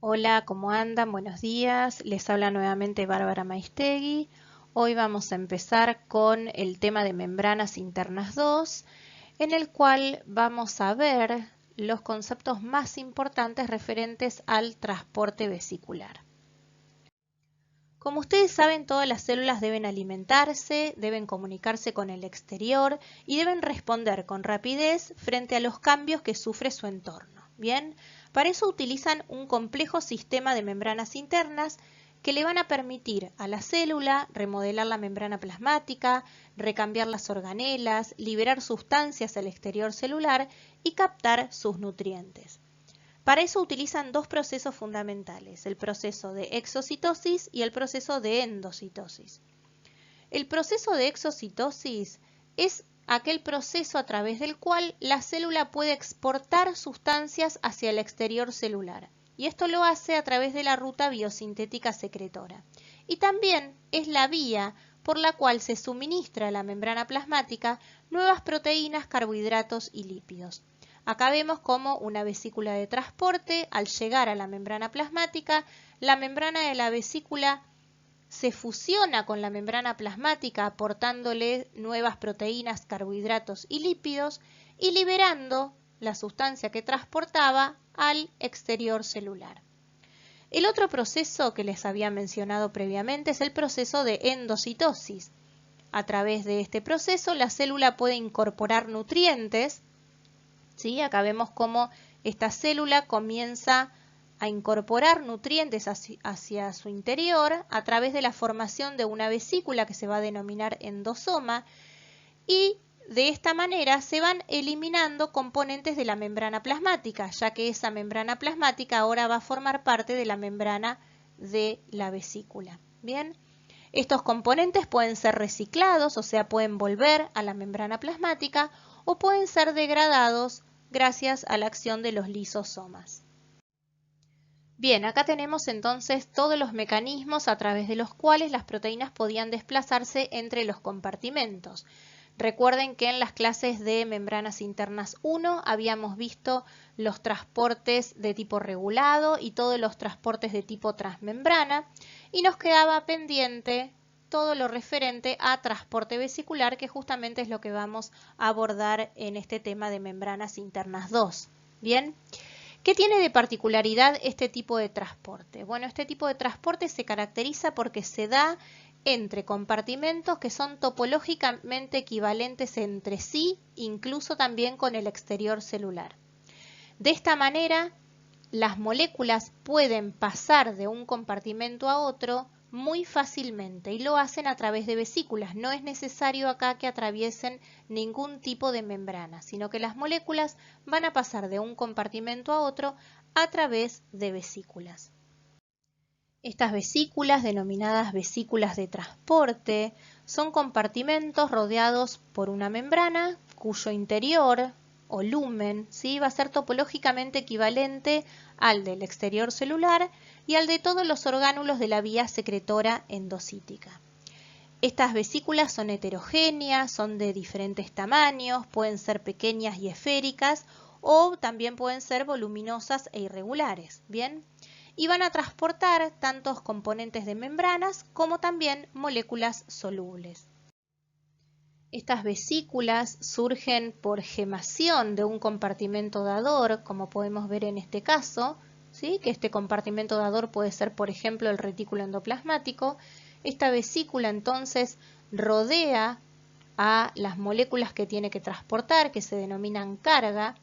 Hola, ¿cómo andan? Buenos días. Les habla nuevamente Bárbara Maistegui. Hoy vamos a empezar con el tema de membranas internas 2, en el cual vamos a ver los conceptos más importantes referentes al transporte vesicular. Como ustedes saben, todas las células deben alimentarse, deben comunicarse con el exterior y deben responder con rapidez frente a los cambios que sufre su entorno. Bien, para eso utilizan un complejo sistema de membranas internas que le van a permitir a la célula remodelar la membrana plasmática, recambiar las organelas, liberar sustancias al exterior celular y captar sus nutrientes. Para eso utilizan dos procesos fundamentales, el proceso de exocitosis y el proceso de endocitosis. El proceso de exocitosis es aquel proceso a través del cual la célula puede exportar sustancias hacia el exterior celular, y esto lo hace a través de la ruta biosintética secretora. Y también es la vía por la cual se suministra a la membrana plasmática nuevas proteínas, carbohidratos y lípidos. Acá vemos como una vesícula de transporte, al llegar a la membrana plasmática, la membrana de la vesícula se fusiona con la membrana plasmática aportándole nuevas proteínas, carbohidratos y lípidos y liberando la sustancia que transportaba al exterior celular. El otro proceso que les había mencionado previamente es el proceso de endocitosis. A través de este proceso la célula puede incorporar nutrientes. ¿Sí? Acá vemos cómo esta célula comienza a incorporar nutrientes hacia su interior a través de la formación de una vesícula que se va a denominar endosoma, y de esta manera se van eliminando componentes de la membrana plasmática, ya que esa membrana plasmática ahora va a formar parte de la membrana de la vesícula. Bien, estos componentes pueden ser reciclados, o sea, pueden volver a la membrana plasmática, o pueden ser degradados gracias a la acción de los lisosomas. Bien, acá tenemos entonces todos los mecanismos a través de los cuales las proteínas podían desplazarse entre los compartimentos. Recuerden que en las clases de membranas internas 1 habíamos visto los transportes de tipo regulado y todos los transportes de tipo transmembrana, y nos quedaba pendiente todo lo referente a transporte vesicular, que justamente es lo que vamos a abordar en este tema de membranas internas 2. Bien, ¿qué tiene de particularidad este tipo de transporte? Bueno, este tipo de transporte se caracteriza porque se da entre compartimentos que son topológicamente equivalentes entre sí, incluso también con el exterior celular. De esta manera, las moléculas pueden pasar de un compartimento a otro muy fácilmente y lo hacen a través de vesículas. No es necesario acá que atraviesen ningún tipo de membrana, sino que las moléculas van a pasar de un compartimento a otro a través de vesículas. Estas vesículas, denominadas vesículas de transporte, son compartimentos rodeados por una membrana cuyo interior o lumen, ¿sí?, va a ser topológicamente equivalente al del exterior celular y al de todos los orgánulos de la vía secretora endocítica. Estas vesículas son heterogéneas, son de diferentes tamaños, pueden ser pequeñas y esféricas o también pueden ser voluminosas e irregulares. ¿Bien? Y van a transportar tantos componentes de membranas como también moléculas solubles. Estas vesículas surgen por gemación de un compartimento dador, como podemos ver en este caso, ¿sí?, que este compartimento dador puede ser, por ejemplo, el retículo endoplasmático. Esta vesícula entonces rodea a las moléculas que tiene que transportar, que se denominan carga,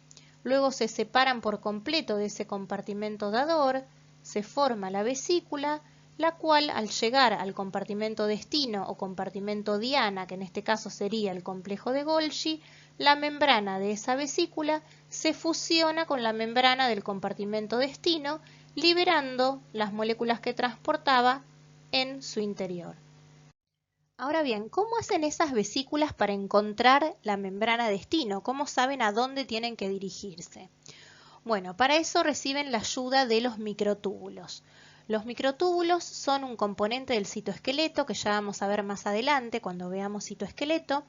luego se separan por completo de ese compartimento dador, se forma la vesícula, la cual al llegar al compartimento destino o compartimento diana, que en este caso sería el complejo de Golgi, la membrana de esa vesícula se fusiona con la membrana del compartimento destino, liberando las moléculas que transportaba en su interior. Ahora bien, ¿cómo hacen esas vesículas para encontrar la membrana destino? ¿Cómo saben a dónde tienen que dirigirse? Bueno, para eso reciben la ayuda de los microtúbulos. Los microtúbulos son un componente del citoesqueleto, que ya vamos a ver más adelante cuando veamos citoesqueleto,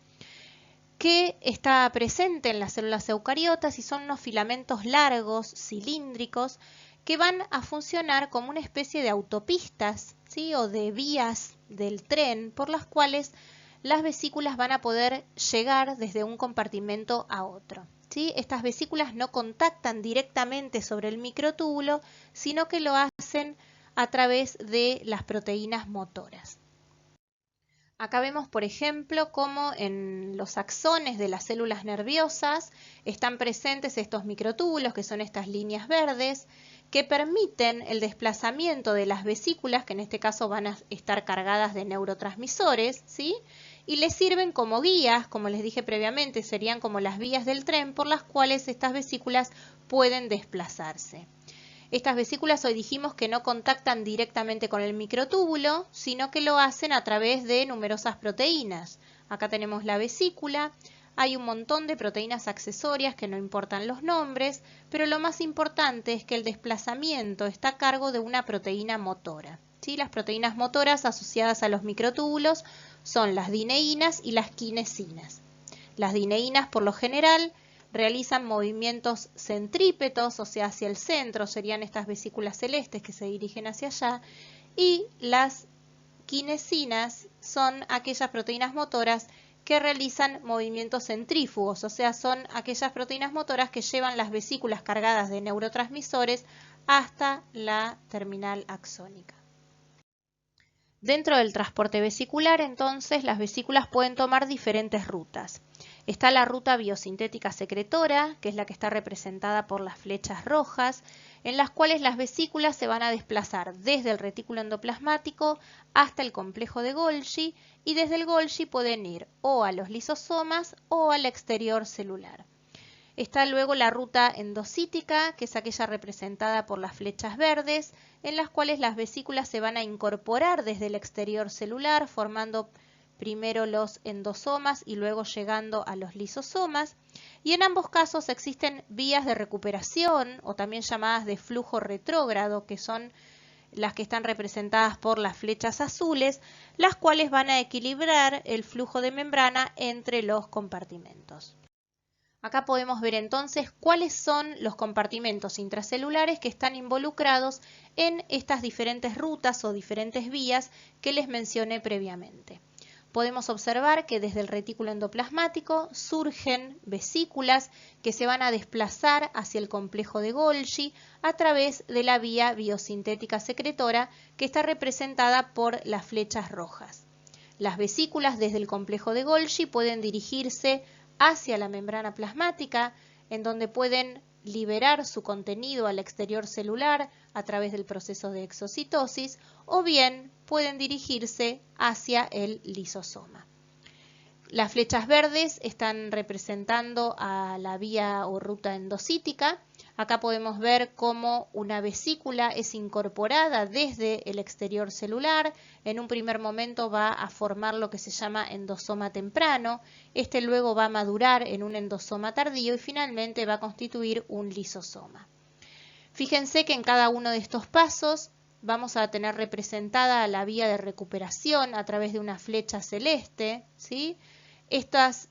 que está presente en las células eucariotas y son unos filamentos largos, cilíndricos, que van a funcionar como una especie de autopistas, ¿sí? O de vías del tren por las cuales las vesículas van a poder llegar desde un compartimento a otro, ¿sí? Estas vesículas no contactan directamente sobre el microtúbulo, sino que lo hacen a través de las proteínas motoras. Acá vemos, por ejemplo, cómo en los axones de las células nerviosas están presentes estos microtúbulos, que son estas líneas verdes, que permiten el desplazamiento de las vesículas, que en este caso van a estar cargadas de neurotransmisores, ¿sí? Y les sirven como guías, como les dije previamente, serían como las vías del tren por las cuales estas vesículas pueden desplazarse. Estas vesículas hoy dijimos que no contactan directamente con el microtúbulo, sino que lo hacen a través de numerosas proteínas. Acá tenemos la vesícula, hay un montón de proteínas accesorias que no importan los nombres, pero lo más importante es que el desplazamiento está a cargo de una proteína motora. ¿Sí? Las proteínas motoras asociadas a los microtúbulos son las dineínas y las quinesinas. Las dineínas, por lo general, realizan movimientos centrípetos, o sea, hacia el centro, serían estas vesículas celestes que se dirigen hacia allá, y las quinesinas son aquellas proteínas motoras que realizan movimientos centrífugos, o sea, son aquellas proteínas motoras que llevan las vesículas cargadas de neurotransmisores hasta la terminal axónica. Dentro del transporte vesicular, entonces, las vesículas pueden tomar diferentes rutas. Está la ruta biosintética secretora, que es la que está representada por las flechas rojas, en las cuales las vesículas se van a desplazar desde el retículo endoplasmático hasta el complejo de Golgi, y desde el Golgi pueden ir o a los lisosomas o al exterior celular. Está luego la ruta endocítica, que es aquella representada por las flechas verdes, en las cuales las vesículas se van a incorporar desde el exterior celular, formando primero los endosomas y luego llegando a los lisosomas. Y en ambos casos existen vías de recuperación, o también llamadas de flujo retrógrado, que son las que están representadas por las flechas azules, las cuales van a equilibrar el flujo de membrana entre los compartimentos. Acá podemos ver entonces cuáles son los compartimentos intracelulares que están involucrados en estas diferentes rutas o diferentes vías que les mencioné previamente. Podemos observar que desde el retículo endoplasmático surgen vesículas que se van a desplazar hacia el complejo de Golgi a través de la vía biosintética secretora que está representada por las flechas rojas. Las vesículas desde el complejo de Golgi pueden dirigirse hacia la membrana plasmática, en donde pueden liberar su contenido al exterior celular a través del proceso de exocitosis, o bien pueden dirigirse hacia el lisosoma. Las flechas verdes están representando a la vía o ruta endocítica. Acá podemos ver cómo una vesícula es incorporada desde el exterior celular. En un primer momento va a formar lo que se llama endosoma temprano. Este luego va a madurar en un endosoma tardío y finalmente va a constituir un lisosoma. Fíjense que en cada uno de estos pasos vamos a tener representada la vía de recuperación a través de una flecha celeste, ¿sí? Estas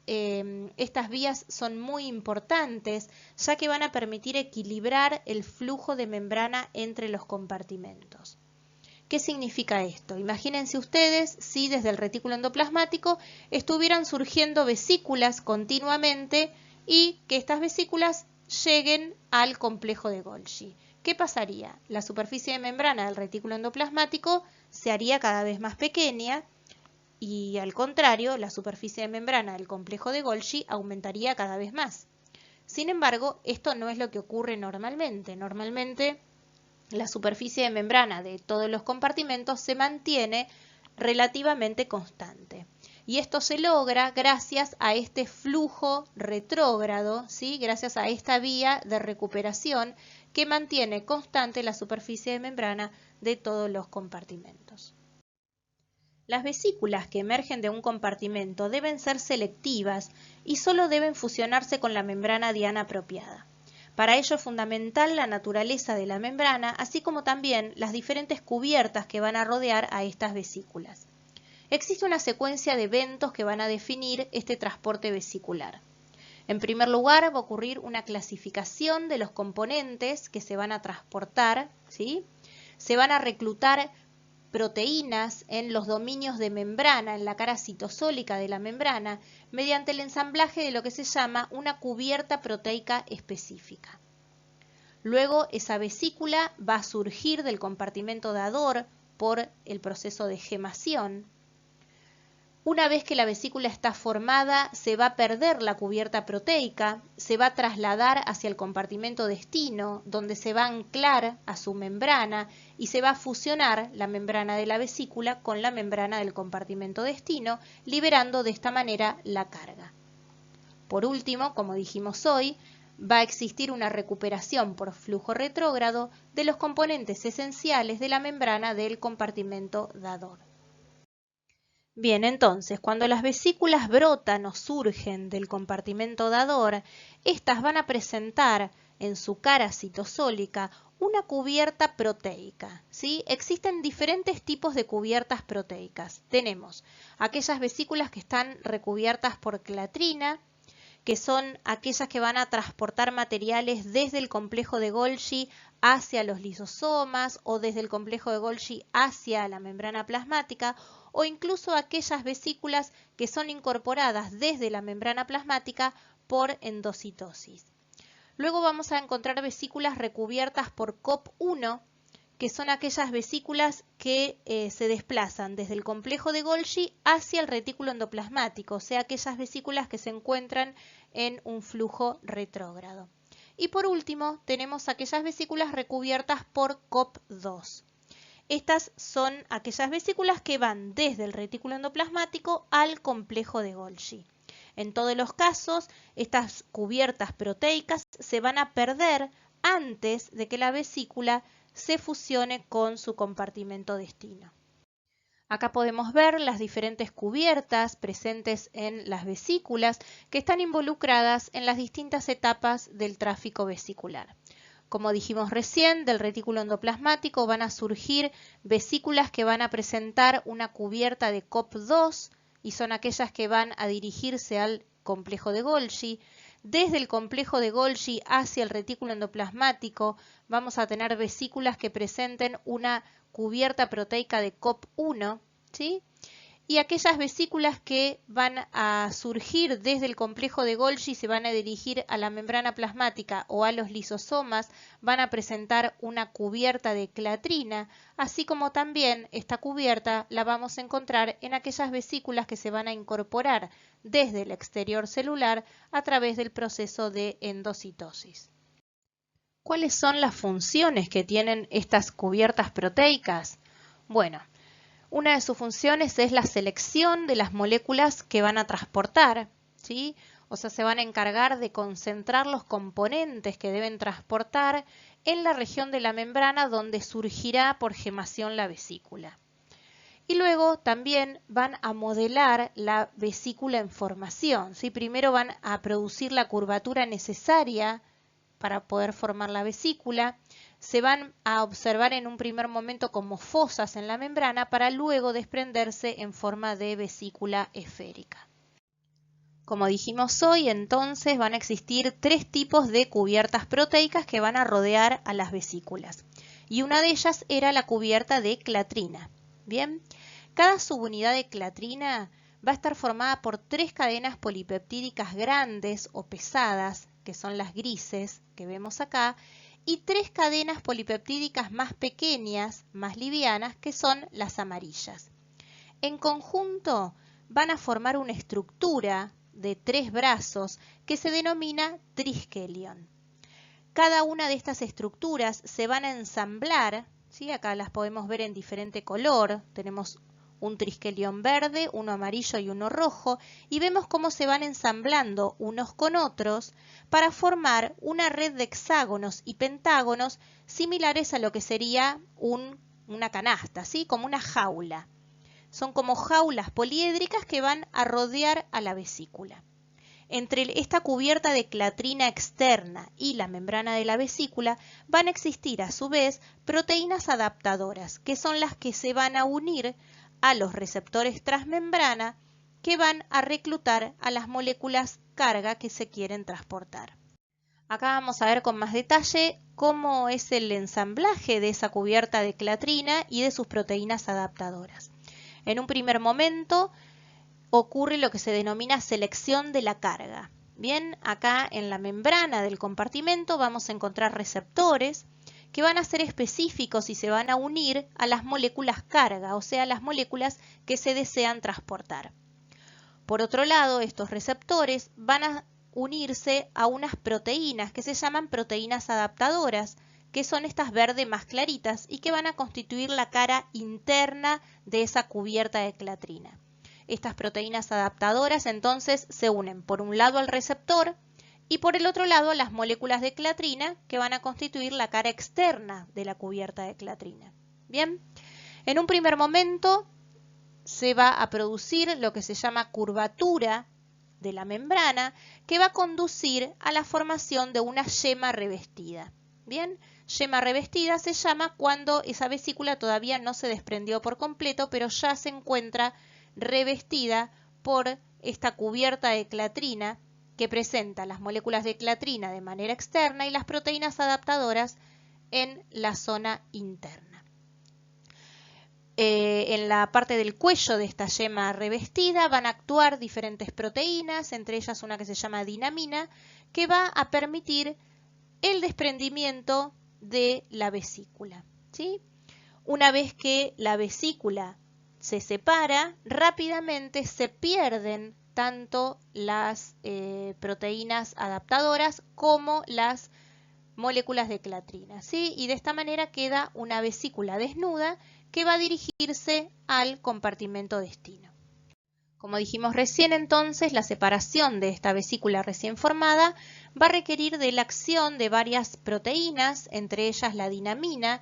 vías son muy importantes ya que van a permitir equilibrar el flujo de membrana entre los compartimentos. ¿Qué significa esto? Imagínense ustedes si desde el retículo endoplasmático estuvieran surgiendo vesículas continuamente y que estas vesículas lleguen al complejo de Golgi. ¿Qué pasaría? La superficie de membrana del retículo endoplasmático se haría cada vez más pequeña y al contrario, la superficie de membrana del complejo de Golgi aumentaría cada vez más. Sin embargo, esto no es lo que ocurre normalmente. Normalmente, la superficie de membrana de todos los compartimentos se mantiene relativamente constante. Y esto se logra gracias a este flujo retrógrado, ¿sí? Gracias a esta vía de recuperación que mantiene constante la superficie de membrana de todos los compartimentos. Las vesículas que emergen de un compartimento deben ser selectivas y solo deben fusionarse con la membrana diana apropiada. Para ello es fundamental la naturaleza de la membrana, así como también las diferentes cubiertas que van a rodear a estas vesículas. Existe una secuencia de eventos que van a definir este transporte vesicular. En primer lugar, va a ocurrir una clasificación de los componentes que se van a transportar, ¿sí? Se van a reclutar proteínas en los dominios de membrana, en la cara citosólica de la membrana, mediante el ensamblaje de lo que se llama una cubierta proteica específica. Luego, esa vesícula va a surgir del compartimento dador por el proceso de gemación. Una vez que la vesícula está formada, se va a perder la cubierta proteica, se va a trasladar hacia el compartimento destino, donde se va a anclar a su membrana y se va a fusionar la membrana de la vesícula con la membrana del compartimento destino, liberando de esta manera la carga. Por último, como dijimos hoy, va a existir una recuperación por flujo retrógrado de los componentes esenciales de la membrana del compartimento dador. Bien, entonces, cuando las vesículas brotan o surgen del compartimento dador, estas van a presentar en su cara citosólica una cubierta proteica, ¿sí? Existen diferentes tipos de cubiertas proteicas. Tenemos aquellas vesículas que están recubiertas por clatrina, que son aquellas que van a transportar materiales desde el complejo de Golgi hacia los lisosomas o desde el complejo de Golgi hacia la membrana plasmática, o incluso aquellas vesículas que son incorporadas desde la membrana plasmática por endocitosis. Luego vamos a encontrar vesículas recubiertas por COP1, que son aquellas vesículas que se desplazan desde el complejo de Golgi hacia el retículo endoplasmático, o sea, aquellas vesículas que se encuentran en un flujo retrógrado. Y por último, tenemos aquellas vesículas recubiertas por COP2. Estas son aquellas vesículas que van desde el retículo endoplasmático al complejo de Golgi. En todos los casos, estas cubiertas proteicas se van a perder antes de que la vesícula se fusione con su compartimento destino. Acá podemos ver las diferentes cubiertas presentes en las vesículas que están involucradas en las distintas etapas del tráfico vesicular. Como dijimos recién, del retículo endoplasmático van a surgir vesículas que van a presentar una cubierta de COP2 y son aquellas que van a dirigirse al complejo de Golgi. Desde el complejo de Golgi hacia el retículo endoplasmático vamos a tener vesículas que presenten una cubierta proteica de COP1, ¿sí? Y aquellas vesículas que van a surgir desde el complejo de Golgi y se van a dirigir a la membrana plasmática o a los lisosomas van a presentar una cubierta de clatrina, así como también esta cubierta la vamos a encontrar en aquellas vesículas que se van a incorporar desde el exterior celular a través del proceso de endocitosis. ¿Cuáles son las funciones que tienen estas cubiertas proteicas? Bueno, una de sus funciones es la selección de las moléculas que van a transportar, ¿sí? O sea, se van a encargar de concentrar los componentes que deben transportar en la región de la membrana donde surgirá por gemación la vesícula. Y luego también van a modelar la vesícula en formación, ¿sí? Primero van a producir la curvatura necesaria para poder formar la vesícula, se van a observar en un primer momento como fosas en la membrana para luego desprenderse en forma de vesícula esférica. Como dijimos hoy, entonces van a existir tres tipos de cubiertas proteicas que van a rodear a las vesículas. Y una de ellas era la cubierta de clatrina. Bien, cada subunidad de clatrina va a estar formada por tres cadenas polipeptídicas grandes o pesadas, que son las grises que vemos acá, y tres cadenas polipeptídicas más pequeñas, más livianas, que son las amarillas. En conjunto van a formar una estructura de tres brazos que se denomina triskelion. Cada una de estas estructuras se van a ensamblar, ¿sí? Acá las podemos ver en diferente color, tenemos un triskelion verde, uno amarillo y uno rojo, y vemos cómo se van ensamblando unos con otros para formar una red de hexágonos y pentágonos similares a lo que sería una canasta, ¿sí? Como una jaula. Son como jaulas poliédricas que van a rodear a la vesícula. Entre esta cubierta de clatrina externa y la membrana de la vesícula van a existir a su vez proteínas adaptadoras, que son las que se van a unir a los receptores transmembrana que van a reclutar a las moléculas carga que se quieren transportar. Acá vamos a ver con más detalle cómo es el ensamblaje de esa cubierta de clatrina y de sus proteínas adaptadoras. En un primer momento ocurre lo que se denomina selección de la carga. Bien, acá en la membrana del compartimento vamos a encontrar receptores que van a ser específicos y se van a unir a las moléculas carga, o sea, las moléculas que se desean transportar. Por otro lado, estos receptores van a unirse a unas proteínas que se llaman proteínas adaptadoras, que son estas verdes más claritas y que van a constituir la cara interna de esa cubierta de clatrina. Estas proteínas adaptadoras entonces se unen por un lado al receptor y por el otro lado a las moléculas de clatrina que van a constituir la cara externa de la cubierta de clatrina. Bien, en un primer momento se va a producir lo que se llama curvatura de la membrana que va a conducir a la formación de una yema revestida. Bien, yema revestida se llama cuando esa vesícula todavía no se desprendió por completo, pero ya se encuentra revestida por esta cubierta de clatrina que presenta las moléculas de clatrina de manera externa y las proteínas adaptadoras en la zona interna. En la parte del cuello de esta yema revestida van a actuar diferentes proteínas, entre ellas una que se llama dinamina, que va a permitir el desprendimiento de la vesícula, ¿sí? Una vez que la vesícula se separa, rápidamente se pierden tanto las proteínas adaptadoras como las moléculas de clatrina, ¿sí? Y de esta manera queda una vesícula desnuda que va a dirigirse al compartimento destino. Como dijimos recién, entonces, la separación de esta vesícula recién formada va a requerir de la acción de varias proteínas, entre ellas la dinamina,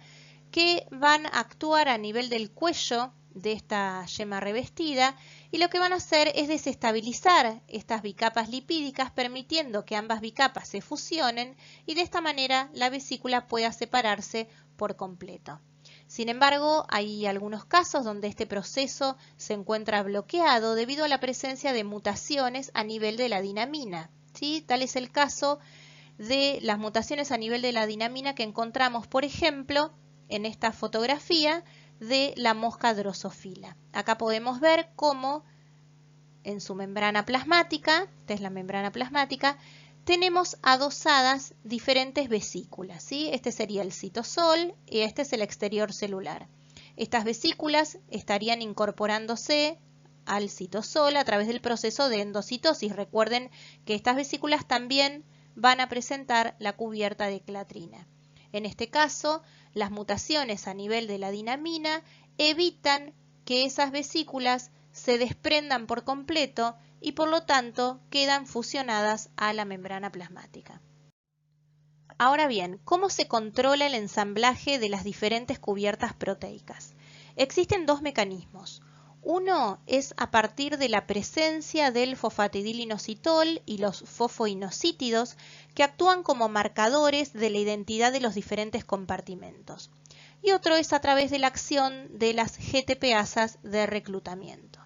que van a actuar a nivel del cuello de esta yema revestida y lo que van a hacer es desestabilizar estas bicapas lipídicas permitiendo que ambas bicapas se fusionen y de esta manera la vesícula pueda separarse por completo. Sin embargo, hay algunos casos donde este proceso se encuentra bloqueado debido a la presencia de mutaciones a nivel de la dinamina, ¿sí? Tal es el caso de las mutaciones a nivel de la dinamina que encontramos, por ejemplo, en esta fotografía de la mosca drosófila. Acá podemos ver cómo en su membrana plasmática, esta es la membrana plasmática, tenemos adosadas diferentes vesículas, ¿sí? Este sería el citosol y este es el exterior celular. Estas vesículas estarían incorporándose al citosol a través del proceso de endocitosis. Recuerden que estas vesículas también van a presentar la cubierta de clatrina. En este caso, las mutaciones a nivel de la dinamina evitan que esas vesículas se desprendan por completo y por lo tanto quedan fusionadas a la membrana plasmática. Ahora bien, ¿cómo se controla el ensamblaje de las diferentes cubiertas proteicas? Existen dos mecanismos. Uno es a partir de la presencia del fosfatidilinositol y los fosfoinosítidos que actúan como marcadores de la identidad de los diferentes compartimentos. Y otro es a través de la acción de las GTPasas de reclutamiento.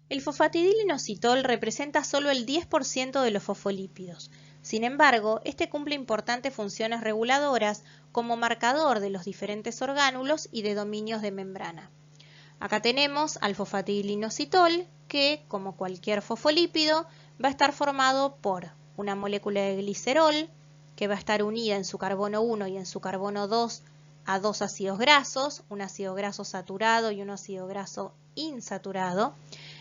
El fosfatidilinositol representa solo el 10% de los fosfolípidos. Sin embargo, este cumple importantes funciones reguladoras como marcador de los diferentes orgánulos y de dominios de membrana. Acá tenemos al fosfatidilinositol que, como cualquier fosfolípido, va a estar formado por una molécula de glicerol que va a estar unida en su carbono 1 y en su carbono 2 a dos ácidos grasos, un ácido graso saturado y un ácido graso insaturado.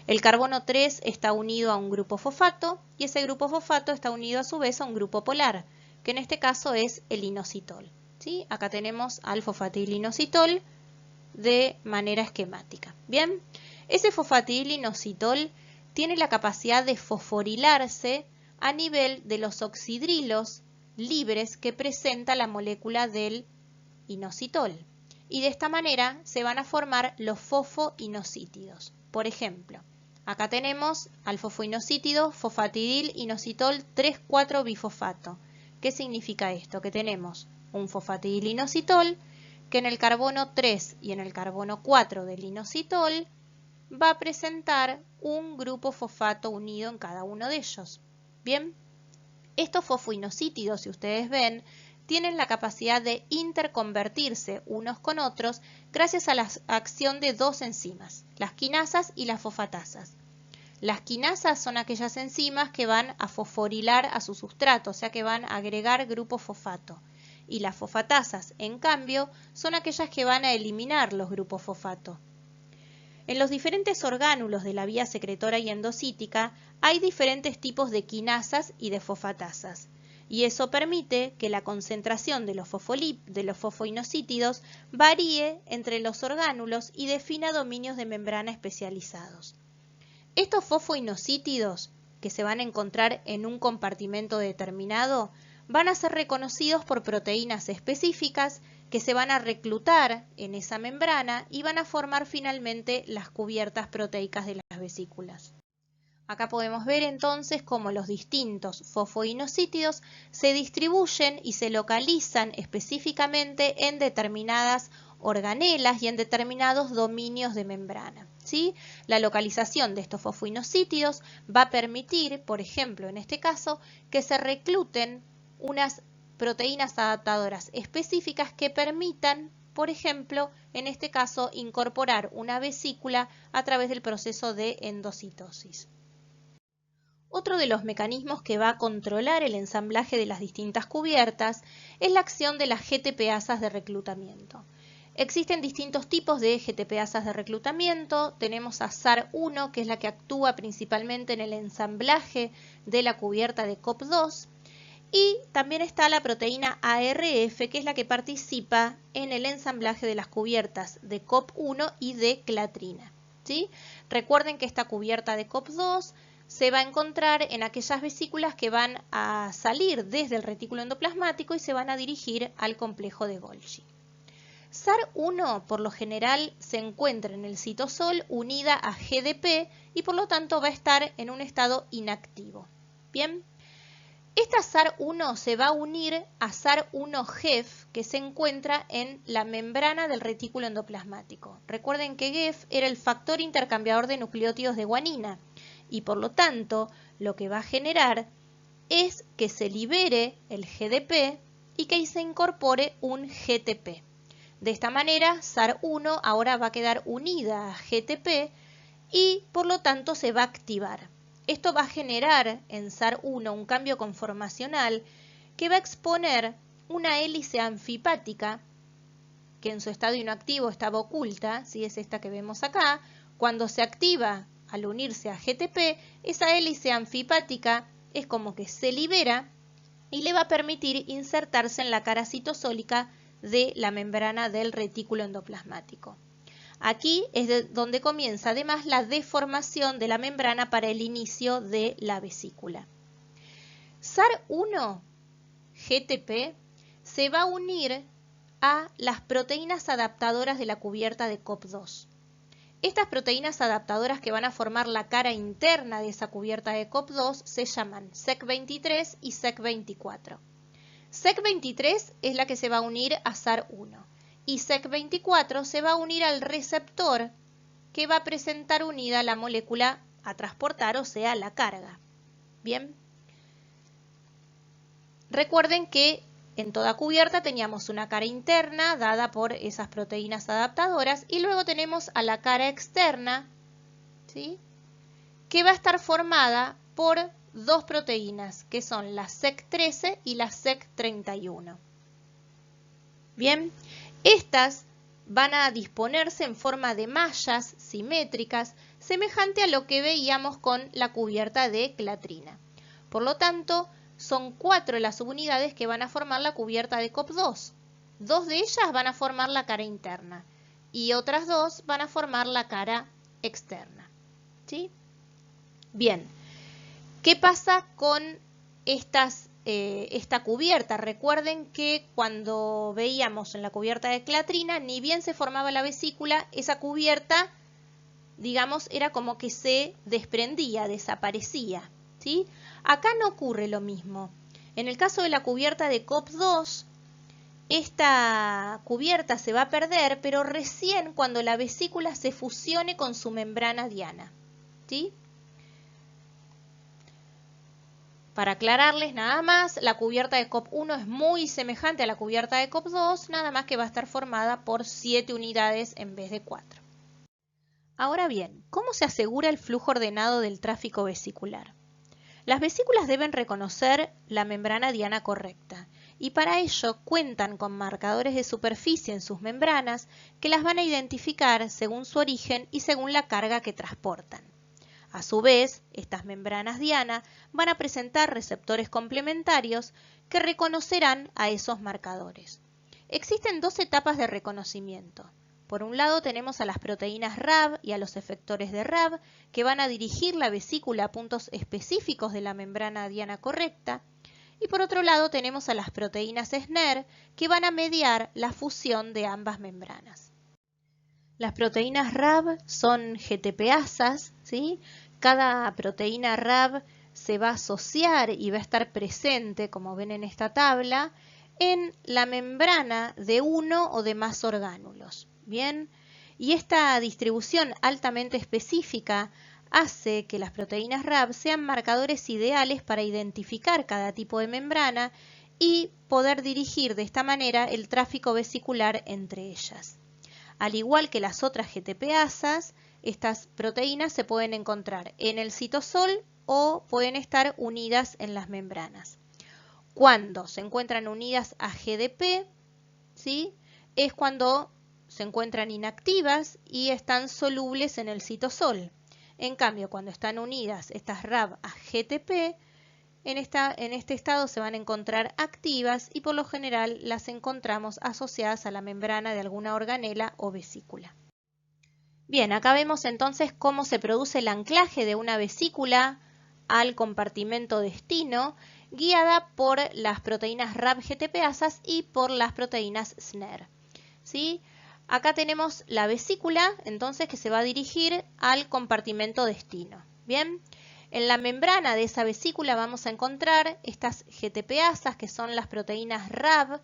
El carbono 3 está unido a un grupo fosfato y ese grupo fosfato está unido a su vez a un grupo polar, que en este caso es el inositol, ¿sí? Acá tenemos al fosfatidilinositol de manera esquemática. Bien, ese fosfatidilinositol tiene la capacidad de fosforilarse a nivel de los oxidrilos libres que presenta la molécula del inositol. Y de esta manera se van a formar los fosfoinosítidos. Por ejemplo, acá tenemos al fosfoinosítido fosfatidilinositol 3,4-bifosfato. ¿Qué significa esto? Que tenemos un fosfatidilinositol que en el carbono 3 y en el carbono 4 del inositol va a presentar un grupo fosfato unido en cada uno de ellos. Bien, estos fosfoinosítidos, si ustedes ven, tienen la capacidad de interconvertirse unos con otros gracias a la acción de dos enzimas, las quinasas y las fosfatasas. Las quinasas son aquellas enzimas que van a fosforilar a su sustrato, o sea que van a agregar grupo fosfato. Y las fosfatasas, en cambio, son aquellas que van a eliminar los grupos fosfato. En los diferentes orgánulos de la vía secretora y endocítica hay diferentes tipos de quinasas y de fosfatasas, y eso permite que la concentración de los fosfoinosítidos varíe entre los orgánulos y defina dominios de membrana especializados. Estos fosfoinosítidos, que se van a encontrar en un compartimento determinado, van a ser reconocidos por proteínas específicas que se van a reclutar en esa membrana y van a formar finalmente las cubiertas proteicas de las vesículas. Acá podemos ver entonces cómo los distintos fosfoinosítidos se distribuyen y se localizan específicamente en determinadas organelas y en determinados dominios de membrana. ¿Sí? La localización de estos fosfoinosítidos va a permitir, por ejemplo, en este caso, que se recluten unas proteínas adaptadoras específicas que permitan, por ejemplo, en este caso, incorporar una vesícula a través del proceso de endocitosis. Otro de los mecanismos que va a controlar el ensamblaje de las distintas cubiertas es la acción de las GTPasas de reclutamiento. Existen distintos tipos de GTPasas de reclutamiento. Tenemos a SAR1, que es la que actúa principalmente en el ensamblaje de la cubierta de COP2. Y también está la proteína ARF, que es la que participa en el ensamblaje de las cubiertas de COP1 y de clatrina. ¿Sí? Recuerden que esta cubierta de COP2 se va a encontrar en aquellas vesículas que van a salir desde el retículo endoplasmático y se van a dirigir al complejo de Golgi. SAR1 por lo general se encuentra en el citosol unida a GDP y por lo tanto va a estar en un estado inactivo. Bien. Esta SAR1 se va a unir a SAR1-GEF que se encuentra en la membrana del retículo endoplasmático. Recuerden que GEF era el factor intercambiador de nucleótidos de guanina y por lo tanto lo que va a generar es que se libere el GDP y que se incorpore un GTP. De esta manera SAR1 ahora va a quedar unida a GTP y por lo tanto se va a activar. Esto va a generar en SAR1 un cambio conformacional que va a exponer una hélice anfipática, que en su estado inactivo estaba oculta, ¿sí? Es esta que vemos acá. Cuando se activa al unirse a GTP, esa hélice anfipática es como que se libera y le va a permitir insertarse en la cara citosólica de la membrana del retículo endoplasmático. Aquí es donde comienza además la deformación de la membrana para el inicio de la vesícula. SAR1 GTP se va a unir a las proteínas adaptadoras de la cubierta de COP2. Estas proteínas adaptadoras que van a formar la cara interna de esa cubierta de COP2 se llaman SEC23 y SEC24. SEC23 es la que se va a unir a SAR1. Y SEC24 se va a unir al receptor que va a presentar unida la molécula a transportar, o sea, la carga. Bien. Recuerden que en toda cubierta teníamos una cara interna dada por esas proteínas adaptadoras y luego tenemos a la cara externa, ¿sí? Que va a estar formada por dos proteínas que son la SEC13 y la SEC31. Bien. Estas van a disponerse en forma de mallas simétricas, semejante a lo que veíamos con la cubierta de clatrina. Por lo tanto, son 4 las subunidades que van a formar la cubierta de COP2. 2 de ellas van a formar la cara interna y otras 2 van a formar la cara externa. ¿Sí? Bien, ¿qué pasa con esta cubierta? Recuerden que cuando veíamos en la cubierta de clatrina, ni bien se formaba la vesícula, esa cubierta, digamos, era como que se desprendía, desaparecía, ¿sí? Acá no ocurre lo mismo. En el caso de la cubierta de COP2, esta cubierta se va a perder, pero recién cuando la vesícula se fusione con su membrana diana, ¿sí? Para aclararles nada más, la cubierta de COP1 es muy semejante a la cubierta de COP2, nada más que va a estar formada por 7 unidades en vez de 4. Ahora bien, ¿cómo se asegura el flujo ordenado del tráfico vesicular? Las vesículas deben reconocer la membrana diana correcta y para ello cuentan con marcadores de superficie en sus membranas que las van a identificar según su origen y según la carga que transportan. A su vez, estas membranas diana van a presentar receptores complementarios que reconocerán a esos marcadores. Existen dos etapas de reconocimiento. Por un lado tenemos a las proteínas Rab y a los efectores de Rab que van a dirigir la vesícula a puntos específicos de la membrana diana correcta. Y por otro lado tenemos a las proteínas SNER que van a mediar la fusión de ambas membranas. Las proteínas Rab son GTPasas, ¿sí? Cada proteína Rab se va a asociar y va a estar presente, como ven en esta tabla, en la membrana de uno o de más orgánulos. Bien, y esta distribución altamente específica hace que las proteínas Rab sean marcadores ideales para identificar cada tipo de membrana y poder dirigir de esta manera el tráfico vesicular entre ellas. Al igual que las otras GTPasas, estas proteínas se pueden encontrar en el citosol o pueden estar unidas en las membranas. Cuando se encuentran unidas a GDP, ¿sí? Es cuando se encuentran inactivas y están solubles en el citosol. En cambio, cuando están unidas estas Rab a GTP, en este estado se van a encontrar activas y por lo general las encontramos asociadas a la membrana de alguna organela o vesícula. Bien, acá vemos entonces cómo se produce el anclaje de una vesícula al compartimento destino, guiada por las proteínas Rab GTPasas y por las proteínas SNER. ¿Sí? Acá tenemos la vesícula, entonces, que se va a dirigir al compartimento destino. Bien. En la membrana de esa vesícula vamos a encontrar estas GTPasas, que son las proteínas Rab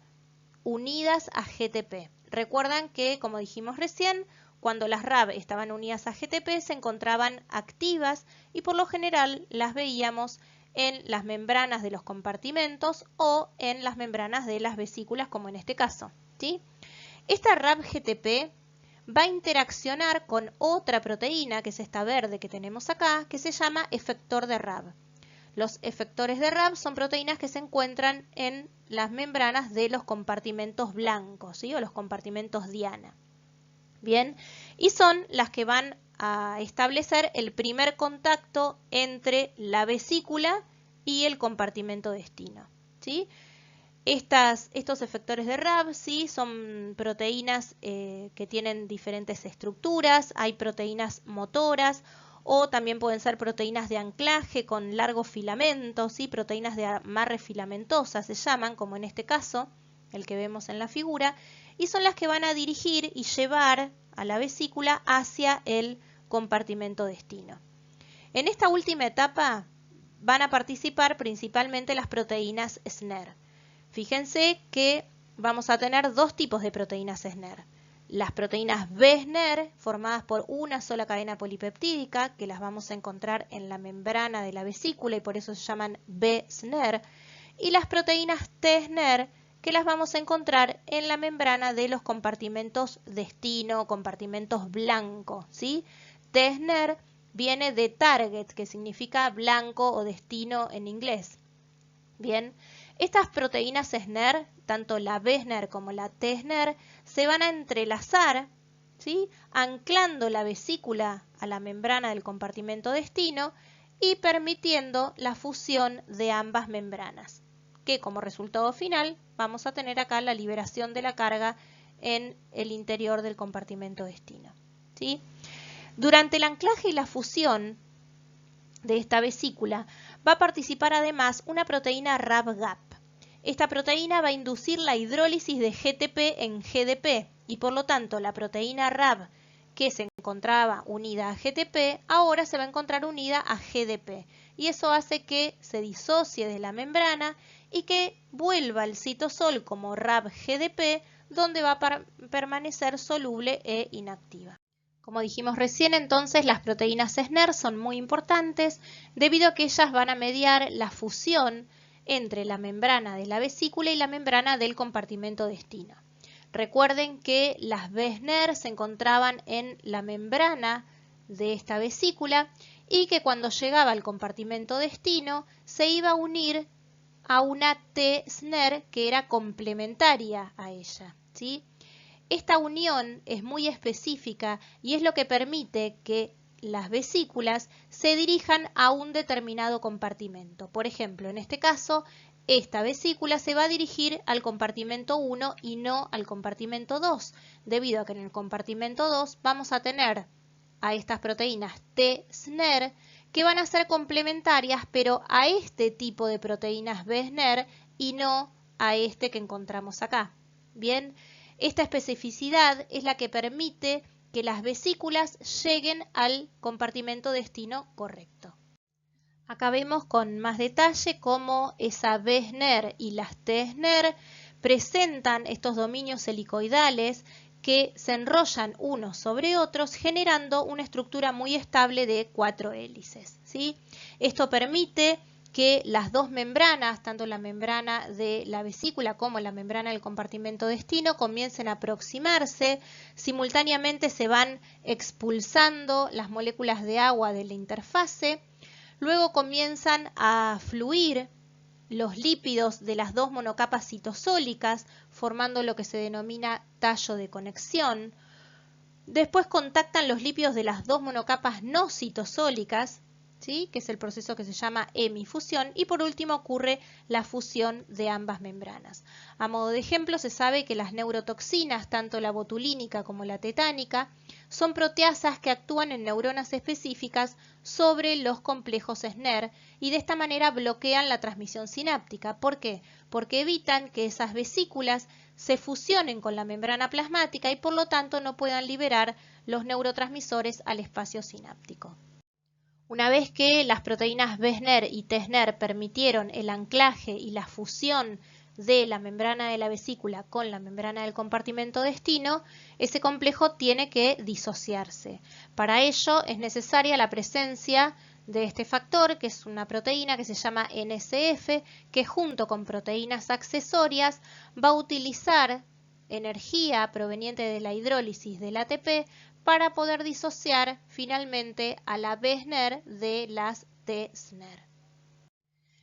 unidas a GTP. Recuerdan que, como dijimos recién, cuando las Rab estaban unidas a GTP se encontraban activas y por lo general las veíamos en las membranas de los compartimentos o en las membranas de las vesículas, como en este caso, ¿sí? Esta Rab GTP va a interaccionar con otra proteína, que es esta verde que tenemos acá, que se llama efector de Rab. Los efectores de Rab son proteínas que se encuentran en las membranas de los compartimentos blancos, ¿sí? O los compartimentos diana. Bien, y son las que van a establecer el primer contacto entre la vesícula y el compartimento destino, ¿sí? Estos efectores de Rab, ¿sí? Son proteínas que tienen diferentes estructuras, hay proteínas motoras o también pueden ser proteínas de anclaje con largos filamentos, ¿sí? Proteínas de amarre filamentosa se llaman, como en este caso, el que vemos en la figura, y son las que van a dirigir y llevar a la vesícula hacia el compartimento destino. En esta última etapa van a participar principalmente las proteínas SNER. Fíjense que vamos a tener dos tipos de proteínas SNER. Las proteínas B-SNER, formadas por una sola cadena polipeptídica, que las vamos a encontrar en la membrana de la vesícula y por eso se llaman B-SNER. Y las proteínas T-SNER, que las vamos a encontrar en la membrana de los compartimentos destino, compartimentos blanco, ¿sí? T-SNER viene de target, que significa blanco o destino en inglés. Bien. Estas proteínas SNER, tanto la B-SNER como la T-SNER, se van a entrelazar, ¿sí? Anclando la vesícula a la membrana del compartimento destino y permitiendo la fusión de ambas membranas, que como resultado final vamos a tener acá la liberación de la carga en el interior del compartimento destino, ¿sí? Durante el anclaje y la fusión de esta vesícula va a participar además una proteína Rab-GAP. Esta proteína va a inducir la hidrólisis de GTP en GDP y por lo tanto la proteína Rab que se encontraba unida a GTP ahora se va a encontrar unida a GDP y eso hace que se disocie de la membrana y que vuelva al citosol como RAB-GDP, donde va a permanecer soluble e inactiva. Como dijimos recién, entonces, las proteínas SNER son muy importantes debido a que ellas van a mediar la fusión entre la membrana de la vesícula y la membrana del compartimento destino. Recuerden que las BSNER se encontraban en la membrana de esta vesícula y que cuando llegaba al compartimento destino se iba a unir a una T-SNER que era complementaria a ella, ¿sí? Esta unión es muy específica y es lo que permite que las vesículas se dirijan a un determinado compartimento. Por ejemplo, en este caso, esta vesícula se va a dirigir al compartimento 1 y no al compartimento 2, debido a que en el compartimento 2 vamos a tener a estas proteínas T-SNER que van a ser complementarias, pero a este tipo de proteínas B-SNER y no a este que encontramos acá. Bien. Esta especificidad es la que permite que las vesículas lleguen al compartimento destino correcto. Acá vemos con más detalle cómo esa B-SNER y las T-SNER presentan estos dominios helicoidales que se enrollan unos sobre otros generando una estructura muy estable de 4 hélices, ¿sí? Esto permite que las dos membranas, tanto la membrana de la vesícula como la membrana del compartimento destino, comiencen a aproximarse. Simultáneamente se van expulsando las moléculas de agua de la interfase. Luego comienzan a fluir los lípidos de las dos monocapas citosólicas, formando lo que se denomina tallo de conexión. Después contactan los lípidos de las dos monocapas no citosólicas, ¿sí? Que es el proceso que se llama hemifusión, y por último ocurre la fusión de ambas membranas. A modo de ejemplo, se sabe que las neurotoxinas, tanto la botulínica como la tetánica, son proteasas que actúan en neuronas específicas sobre los complejos SNER y de esta manera bloquean la transmisión sináptica. ¿Por qué? Porque evitan que esas vesículas se fusionen con la membrana plasmática y por lo tanto no puedan liberar los neurotransmisores al espacio sináptico. Una vez que las proteínas B-SNER y T-SNER permitieron el anclaje y la fusión de la membrana de la vesícula con la membrana del compartimento destino, ese complejo tiene que disociarse. Para ello es necesaria la presencia de este factor, que es una proteína que se llama NSF, que junto con proteínas accesorias va a utilizar energía proveniente de la hidrólisis del ATP para poder disociar finalmente a la B-SNER de las T-SNER.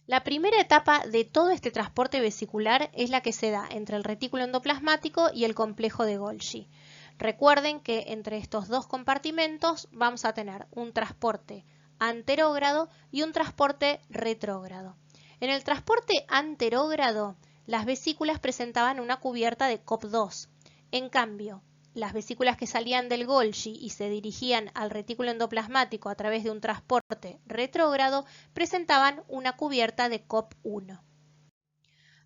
La primera etapa de todo este transporte vesicular es la que se da entre el retículo endoplasmático y el complejo de Golgi. Recuerden que entre estos dos compartimentos vamos a tener un transporte anterógrado y un transporte retrógrado. En el transporte anterógrado, las vesículas presentaban una cubierta de COP2. En cambio, las vesículas que salían del Golgi y se dirigían al retículo endoplasmático a través de un transporte retrógrado presentaban una cubierta de COP1.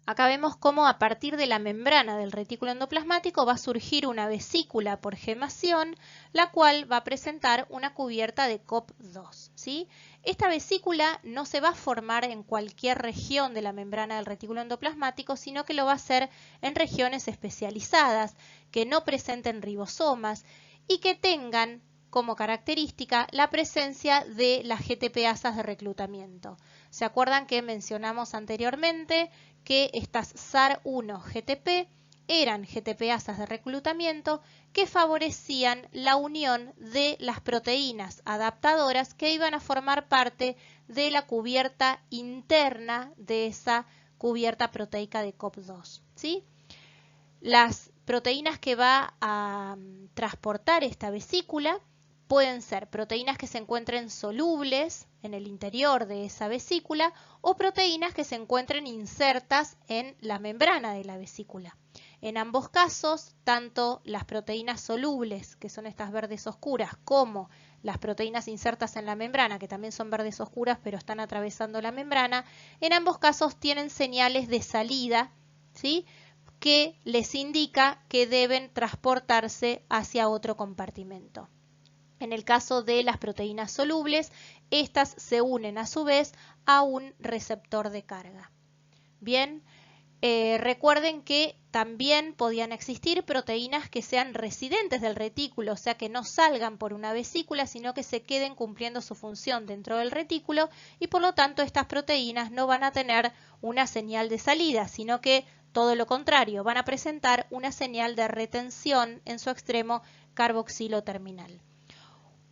Acá vemos cómo a partir de la membrana del retículo endoplasmático va a surgir una vesícula por gemación, la cual va a presentar una cubierta de COP2, ¿sí? Esta vesícula no se va a formar en cualquier región de la membrana del retículo endoplasmático, sino que lo va a hacer en regiones especializadas, que no presenten ribosomas y que tengan como característica la presencia de las GTPasas de reclutamiento. ¿Se acuerdan que mencionamos anteriormente que estas SAR1-GTP eran GTPasas de reclutamiento que favorecían la unión de las proteínas adaptadoras que iban a formar parte de la cubierta interna de esa cubierta proteica de COP2, ¿sí? Las proteínas que va a transportar esta vesícula pueden ser proteínas que se encuentren solubles en el interior de esa vesícula o proteínas que se encuentren insertas en la membrana de la vesícula. En ambos casos, tanto las proteínas solubles, que son estas verdes oscuras, como las proteínas insertas en la membrana, que también son verdes oscuras pero están atravesando la membrana, en ambos casos tienen señales de salida, ¿sí?, que les indica que deben transportarse hacia otro compartimento. En el caso de las proteínas solubles, estas se unen a su vez a un receptor de carga. Bien, recuerden que también podían existir proteínas que sean residentes del retículo, o sea que no salgan por una vesícula, sino que se queden cumpliendo su función dentro del retículo y por lo tanto estas proteínas no van a tener una señal de salida, sino que todo lo contrario, van a presentar una señal de retención en su extremo carboxilo terminal.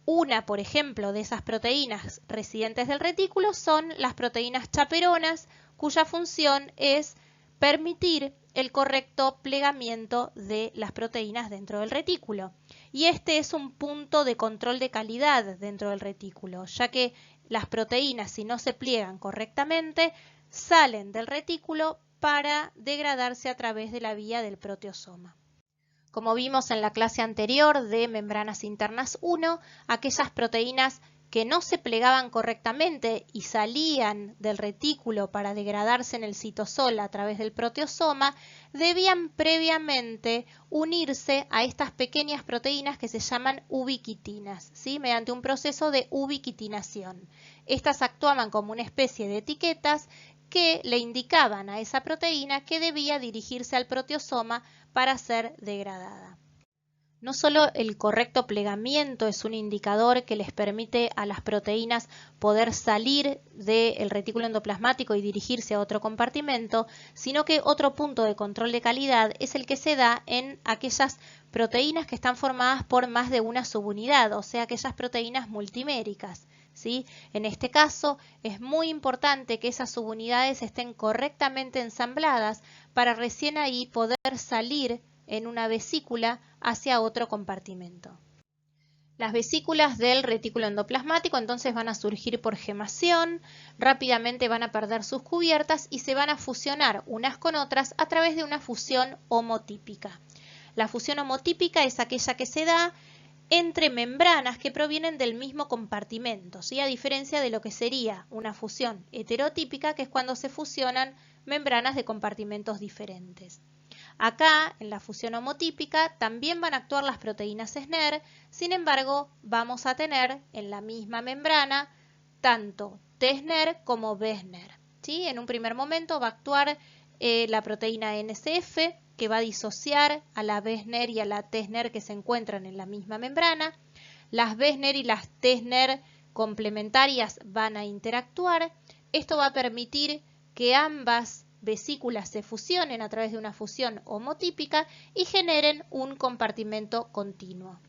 Una, por ejemplo, de esas proteínas residentes del retículo son las proteínas chaperonas, cuya función es permitir el correcto plegamiento de las proteínas dentro del retículo. Y este es un punto de control de calidad dentro del retículo, ya que las proteínas, si no se pliegan correctamente, salen del retículo para degradarse a través de la vía del proteosoma. Como vimos en la clase anterior de membranas internas 1, aquellas proteínas que no se plegaban correctamente y salían del retículo para degradarse en el citosol a través del proteosoma, debían previamente unirse a estas pequeñas proteínas que se llaman ubiquitinas, ¿sí? Mediante un proceso de ubiquitinación. Estas actuaban como una especie de etiquetas que le indicaban a esa proteína que debía dirigirse al proteosoma para ser degradada. No solo el correcto plegamiento es un indicador que les permite a las proteínas poder salir del retículo endoplasmático y dirigirse a otro compartimento, sino que otro punto de control de calidad es el que se da en aquellas proteínas que están formadas por más de una subunidad, o sea, aquellas proteínas multiméricas, ¿sí? En este caso es muy importante que esas subunidades estén correctamente ensambladas para recién ahí poder salir en una vesícula hacia otro compartimento. Las vesículas del retículo endoplasmático entonces van a surgir por gemación, rápidamente van a perder sus cubiertas y se van a fusionar unas con otras a través de una fusión homotípica. La fusión homotípica es aquella que se da entre membranas que provienen del mismo compartimento, ¿sí? A diferencia de lo que sería una fusión heterotípica, que es cuando se fusionan membranas de compartimentos diferentes. Acá, en la fusión homotípica, también van a actuar las proteínas SNER, sin embargo, vamos a tener en la misma membrana tanto T-SNER como B-SNER, ¿sí? En un primer momento va a actuar la proteína NSF, que va a disociar a la B-SNER y a la T-SNER que se encuentran en la misma membrana. Las B-SNER y las T-SNER complementarias van a interactuar. Esto va a permitir que ambas vesículas se fusionen a través de una fusión homotípica y generen un compartimento continuo.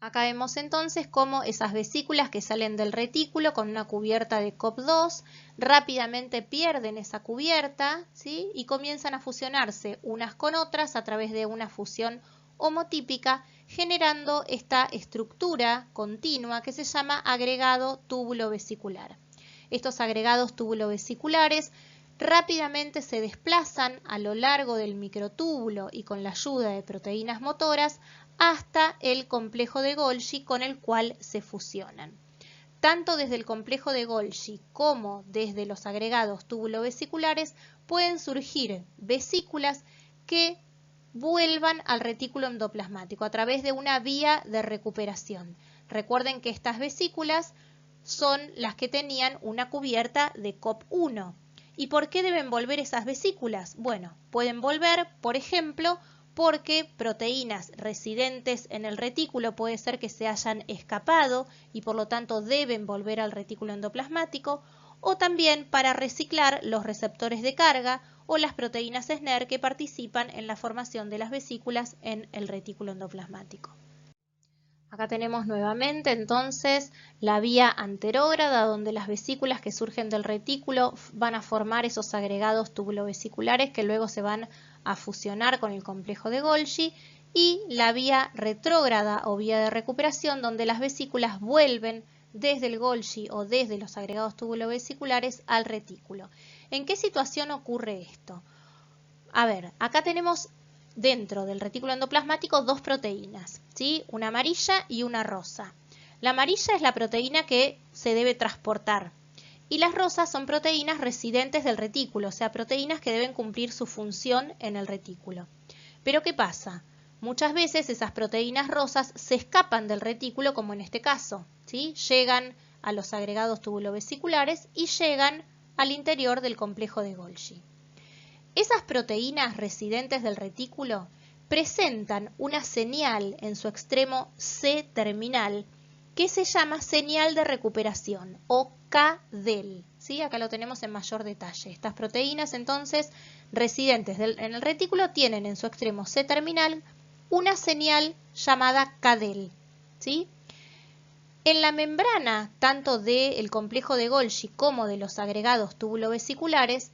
Acá vemos entonces cómo esas vesículas que salen del retículo con una cubierta de COP2 rápidamente pierden esa cubierta, ¿sí? Y comienzan a fusionarse unas con otras a través de una fusión homotípica, generando esta estructura continua que se llama agregado túbulo-vesicular. Estos agregados túbulo-vesiculares rápidamente se desplazan a lo largo del microtúbulo y con la ayuda de proteínas motoras hasta el complejo de Golgi con el cual se fusionan. Tanto desde el complejo de Golgi como desde los agregados túbulo-vesiculares pueden surgir vesículas que vuelvan al retículo endoplasmático a través de una vía de recuperación. Recuerden que estas vesículas son las que tenían una cubierta de COP1. ¿Y por qué deben volver esas vesículas? Bueno, pueden volver, por ejemplo, porque proteínas residentes en el retículo puede ser que se hayan escapado y por lo tanto deben volver al retículo endoplasmático, o también para reciclar los receptores de carga o las proteínas SNER que participan en la formación de las vesículas en el retículo endoplasmático. Acá tenemos nuevamente entonces la vía anterógrada donde las vesículas que surgen del retículo van a formar esos agregados túbulo-vesiculares que luego se van a fusionar con el complejo de Golgi, y la vía retrógrada o vía de recuperación donde las vesículas vuelven desde el Golgi o desde los agregados túbulo-vesiculares al retículo. ¿En qué situación ocurre esto? A ver, acá tenemos dentro del retículo endoplasmático dos proteínas, ¿sí? Una amarilla y una rosa. La amarilla es la proteína que se debe transportar y las rosas son proteínas residentes del retículo, o sea, proteínas que deben cumplir su función en el retículo. Pero ¿qué pasa? Muchas veces esas proteínas rosas se escapan del retículo, como en este caso, ¿sí? Llegan a los agregados túbulo-vesiculares y llegan al interior del complejo de Golgi. Esas proteínas residentes del retículo presentan una señal en su extremo C-terminal que se llama señal de recuperación o CADEL. ¿Sí? Acá lo tenemos en mayor detalle. Estas proteínas entonces residentes en el retículo tienen en su extremo C-terminal una señal llamada CADEL. ¿Sí? En la membrana tanto del complejo de Golgi como de los agregados túbulo-vesiculares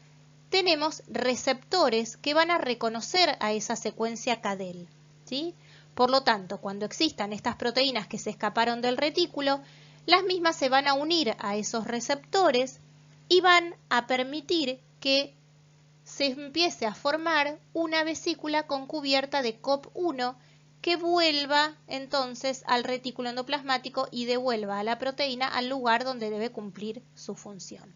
tenemos receptores que van a reconocer a esa secuencia CADEL. ¿Sí? Por lo tanto, cuando existan estas proteínas que se escaparon del retículo, las mismas se van a unir a esos receptores y van a permitir que se empiece a formar una vesícula con cubierta de COP1 que vuelva entonces al retículo endoplasmático y devuelva a la proteína al lugar donde debe cumplir su función.